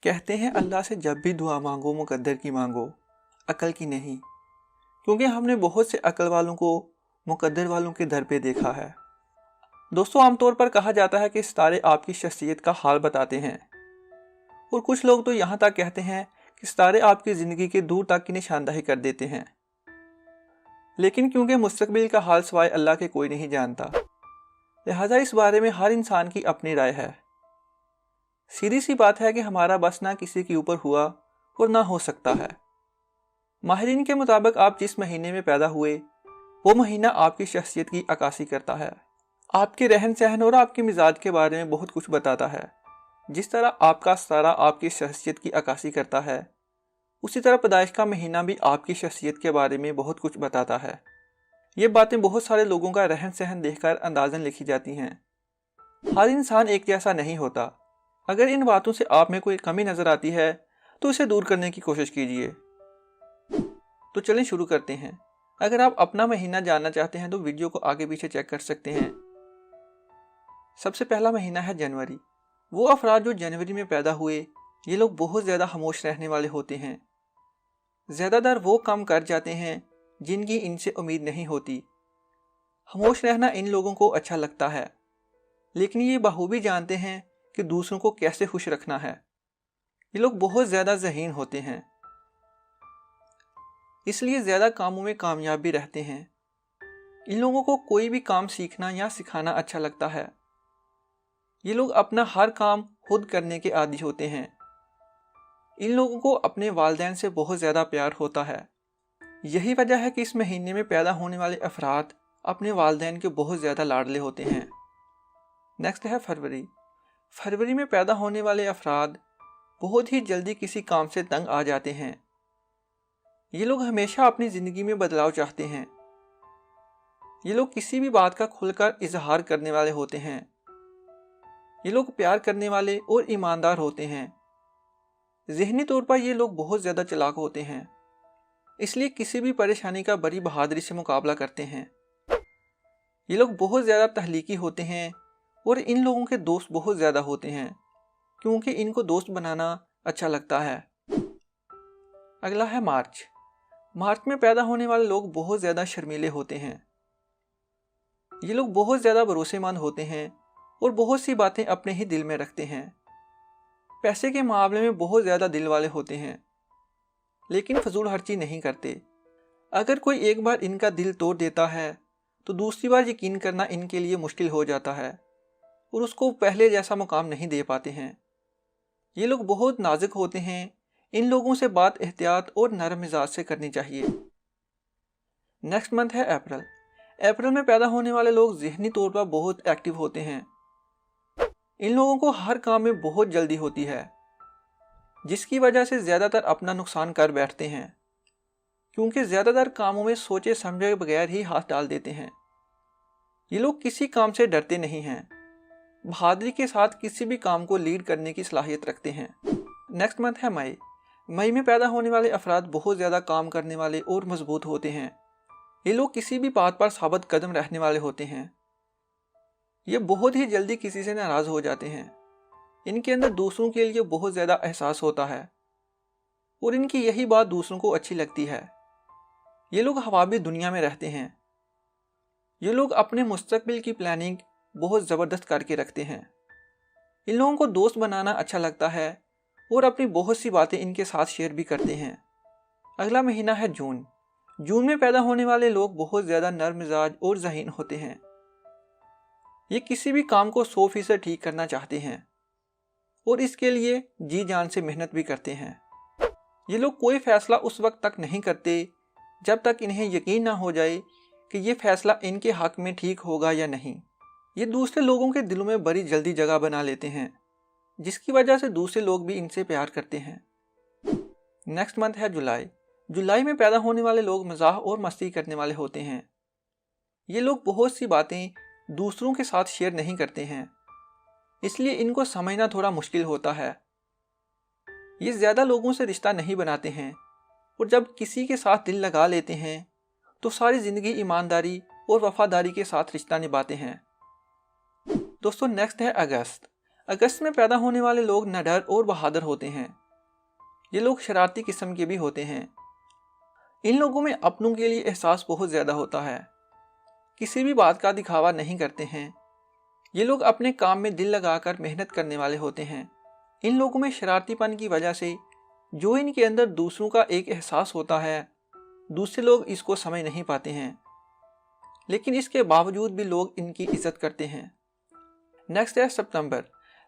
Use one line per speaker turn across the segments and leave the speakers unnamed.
कहते हैं अल्लाह से जब भी दुआ मांगो मुकद्दर की मांगो, अकल की नहीं। क्योंकि हमने बहुत से अकल वालों को मुकद्दर वालों के दर पे देखा है। दोस्तों, आमतौर पर कहा जाता है कि सितारे आपकी शख्सियत का हाल बताते हैं, और कुछ लोग तो यहाँ तक कहते हैं कि सितारे आपकी ज़िंदगी के दूर तक की निशानदही कर देते हैं। लेकिन क्योंकि मुस्तकबिल का हाल सिवाय अल्लाह के कोई नहीं जानता, लिहाजा इस बारे में हर इंसान की अपनी राय है। सीधी सी बात है कि हमारा बस ना किसी के ऊपर हुआ और ना हो सकता है। माहिरीन के मुताबिक आप जिस महीने में पैदा हुए वो महीना आपकी शख्सियत की अक्कासी करता है। आपके रहन सहन और आपके मिजाज के बारे में बहुत कुछ बताता है। जिस तरह आपका सितारा आपकी शख्सियत की अक्कासी करता है, उसी तरह पैदाइश का महीना भी आपकी शख्सियत के बारे में बहुत कुछ बताता है। ये बातें बहुत सारे लोगों का रहन सहन देखकर अंदाजन लिखी जाती हैं। हर इंसान एक जैसा नहीं होता। अगर इन बातों से आप में कोई कमी नजर आती है तो इसे दूर करने की कोशिश कीजिए। तो चलें शुरू करते हैं। अगर आप अपना महीना जानना चाहते हैं तो वीडियो को आगे पीछे चेक कर सकते हैं। सबसे पहला महीना है जनवरी। वो अफराद जो जनवरी में पैदा हुए, ये लोग बहुत ज़्यादा खामोश रहने वाले होते हैं। ज़्यादातर वो काम कर जाते हैं जिनकी इनसे उम्मीद नहीं होती। खामोश रहना इन लोगों को अच्छा लगता है, लेकिन ये बखूबी जानते हैं कि दूसरों को कैसे खुश रखना है। ये लोग बहुत ज़्यादा ज़हीन होते हैं, इसलिए ज़्यादा कामों में कामयाब भी रहते हैं। इन लोगों को कोई भी काम सीखना या सिखाना अच्छा लगता है। ये लोग अपना हर काम खुद करने के आदी होते हैं। इन लोगों को अपने वालिदैन से बहुत ज़्यादा प्यार होता है। यही वजह है कि इस महीने में पैदा होने वाले अफराद अपने वालिदैन के बहुत ज़्यादा लाडले होते हैं। नेक्स्ट है फरवरी। फरवरी में पैदा होने वाले अफराद बहुत ही जल्दी किसी काम से तंग आ जाते हैं। ये लोग हमेशा अपनी ज़िंदगी में बदलाव चाहते हैं। ये लोग किसी भी बात का खुलकर इजहार करने वाले होते हैं। ये लोग प्यार करने वाले और ईमानदार होते हैं। ज़हनी तौर पर ये लोग बहुत ज़्यादा चालाक होते हैं, इसलिए किसी भी परेशानी का बड़ी बहादुरी से मुकाबला करते हैं। ये लोग बहुत ज़्यादा तहलीकी होते हैं और इन लोगों के दोस्त बहुत ज़्यादा होते हैं, क्योंकि इनको दोस्त बनाना अच्छा लगता है। अगला है मार्च। मार्च में पैदा होने वाले लोग बहुत ज़्यादा शर्मीले होते हैं। ये लोग बहुत ज़्यादा भरोसेमंद होते हैं और बहुत सी बातें अपने ही दिल में रखते हैं। पैसे के मामले में बहुत ज़्यादा दिल वाले होते हैं, लेकिन फजूल खर्ची नहीं करते। अगर कोई एक बार इनका दिल तोड़ देता है तो दूसरी बार यकीन करना इनके लिए मुश्किल हो जाता है और उसको पहले जैसा मुकाम नहीं दे पाते हैं। ये लोग बहुत नाजुक होते हैं। इन लोगों से बात एहतियात और नरम मिजाज से करनी चाहिए। नेक्स्ट मंथ है अप्रैल। अप्रैल में पैदा होने वाले लोग ज़हनी तौर पर बहुत एक्टिव होते हैं। इन लोगों को हर काम में बहुत जल्दी होती है, जिसकी वजह से ज़्यादातर अपना नुकसान कर बैठते हैं, क्योंकि ज़्यादातर कामों में सोचे समझे बगैर ही हाथ डाल देते हैं। ये लोग किसी काम से डरते नहीं हैं, बहादुरी के साथ किसी भी काम को लीड करने की सलाहियत रखते हैं। नेक्स्ट मंथ है मई। मई में पैदा होने वाले अफराद बहुत ज़्यादा काम करने वाले और मजबूत होते हैं। ये लोग किसी भी बात पर साबित कदम रहने वाले होते हैं। ये बहुत ही जल्दी किसी से नाराज़ हो जाते हैं। इनके अंदर दूसरों के लिए बहुत ज़्यादा एहसास होता है और इनकी यही बात दूसरों को अच्छी लगती है। ये लोग हवाबी दुनिया में रहते हैं। ये लोग अपने मुस्तकबिल की प्लानिंग बहुत ज़बरदस्त करके रखते हैं। इन लोगों को दोस्त बनाना अच्छा लगता है और अपनी बहुत सी बातें इनके साथ शेयर भी करते हैं। अगला महीना है जून। जून में पैदा होने वाले लोग बहुत ज़्यादा नर्म मिजाज और ज़हीन होते हैं। ये किसी भी काम को 100% ठीक करना चाहते हैं और इसके लिए जी जान से मेहनत भी करते हैं। ये लोग कोई फैसला उस वक्त तक नहीं करते जब तक इन्हें यकीन ना हो जाए कि ये फैसला इनके हक में ठीक होगा या नहीं। ये दूसरे लोगों के दिलों में बड़ी जल्दी जगह बना लेते हैं, जिसकी वजह से दूसरे लोग भी इनसे प्यार करते हैं। नेक्स्ट मंथ है जुलाई। जुलाई में पैदा होने वाले लोग मजाक और मस्ती करने वाले होते हैं। ये लोग बहुत सी बातें दूसरों के साथ शेयर नहीं करते हैं, इसलिए इनको समझना थोड़ा मुश्किल होता है। ये ज़्यादा लोगों से रिश्ता नहीं बनाते हैं और जब किसी के साथ दिल लगा लेते हैं तो सारी ज़िंदगी ईमानदारी और वफादारी के साथ रिश्ता निभाते हैं। दोस्तों, नेक्स्ट है अगस्त। अगस्त में पैदा होने वाले लोग निडर और बहादुर होते हैं। ये लोग शरारती किस्म के भी होते हैं। इन लोगों में अपनों के लिए एहसास बहुत ज़्यादा होता है। किसी भी बात का दिखावा नहीं करते हैं। ये लोग अपने काम में दिल लगाकर मेहनत करने वाले होते हैं। इन लोगों में शरारतीपन की वजह से जो इनके अंदर दूसरों का एक एहसास होता है, दूसरे लोग इसको समझ नहीं पाते हैं, लेकिन इसके बावजूद भी लोग इनकी इज्जत करते हैं। नेक्स्ट है सितंबर।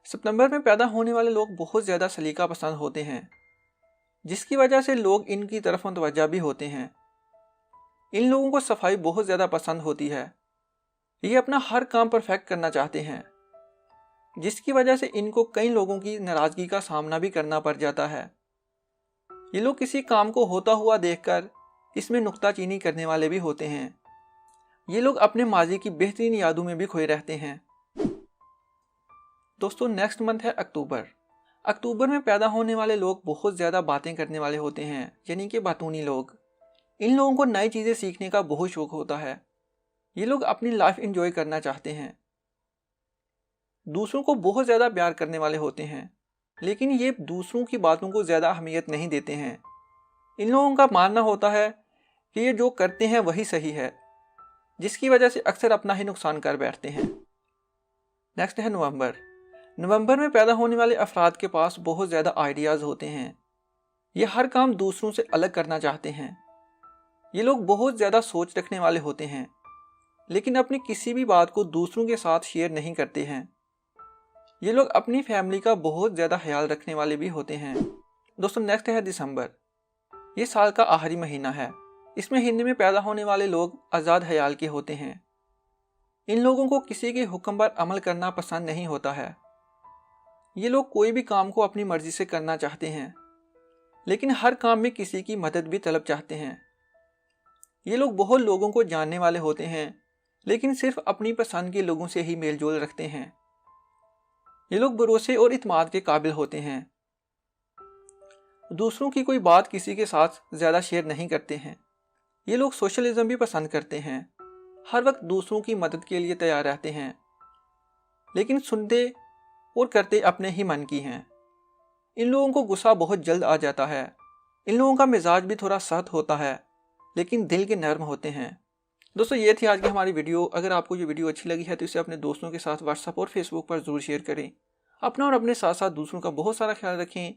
सितंबर में पैदा होने वाले लोग बहुत ज़्यादा सलीका पसंद होते हैं, जिसकी वजह से लोग इनकी तरफ मुतवज्जा भी होते हैं। इन लोगों को सफाई बहुत ज़्यादा पसंद होती है। ये अपना हर काम परफेक्ट करना चाहते हैं, जिसकी वजह से इनको कई लोगों की नाराज़गी का सामना भी करना पड़ जाता है। ये लोग किसी काम को होता हुआ देखकर इसमें नुक्ताचीनी करने वाले भी होते हैं। ये लोग अपने माजी की बेहतरीन यादों में भी खोए रहते हैं। दोस्तों, नेक्स्ट मंथ है अक्टूबर। अक्टूबर में पैदा होने वाले लोग बहुत ज़्यादा बातें करने वाले होते हैं, यानी कि बातूनी लोग। इन लोगों को नई चीज़ें सीखने का बहुत शौक होता है। ये लोग अपनी लाइफ एंजॉय करना चाहते हैं। दूसरों को बहुत ज़्यादा प्यार करने वाले होते हैं, लेकिन ये दूसरों की बातों को ज़्यादा अहमियत नहीं देते हैं। इन लोगों का मानना होता है कि ये जो करते हैं वही सही है, जिसकी वजह से अक्सर अपना ही नुकसान कर बैठते हैं। नेक्स्ट है नवंबर। नवंबर में पैदा होने वाले अफराद के पास बहुत ज़्यादा आइडियाज़ होते हैं। ये हर काम दूसरों से अलग करना चाहते हैं। ये लोग बहुत ज़्यादा सोच रखने वाले होते हैं, लेकिन अपनी किसी भी बात को दूसरों के साथ शेयर नहीं करते हैं। ये लोग अपनी फैमिली का बहुत ज़्यादा ख्याल रखने वाले भी होते हैं। दोस्तों, नेक्स्ट है दिसंबर। ये साल का आखिरी महीना है। इस महीने में पैदा होने वाले लोग आज़ाद ख्याल के होते हैं। इन लोगों को किसी के हुक्म पर अमल करना पसंद नहीं होता है। ये लोग कोई भी काम को अपनी मर्जी से करना चाहते हैं, लेकिन हर काम में किसी की मदद भी तलब चाहते हैं। ये लोग बहुत लोगों को जानने वाले होते हैं, लेकिन सिर्फ अपनी पसंद के लोगों से ही मेल जोल रखते हैं। ये लोग भरोसे और इत्मीनान के काबिल होते हैं। दूसरों की कोई बात किसी के साथ ज़्यादा शेयर नहीं करते हैं। ये लोग सोशलिज्म भी पसंद करते हैं। हर वक्त दूसरों की मदद के लिए तैयार रहते हैं, लेकिन सुनते और करते अपने ही मन की हैं। इन लोगों को गुस्सा बहुत जल्द आ जाता है। इन लोगों का मिजाज भी थोड़ा सख्त होता है, लेकिन दिल के नर्म होते हैं। दोस्तों, ये थी आज की हमारी वीडियो। अगर आपको ये वीडियो अच्छी लगी है तो इसे अपने दोस्तों के साथ व्हाट्सएप और फेसबुक पर ज़रूर शेयर करें। अपना और अपने साथ साथ दूसरों का बहुत सारा ख्याल रखें।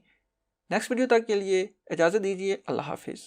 नेक्स्ट वीडियो तक के लिए इजाज़त दीजिए। अल्लाह हाफिज़।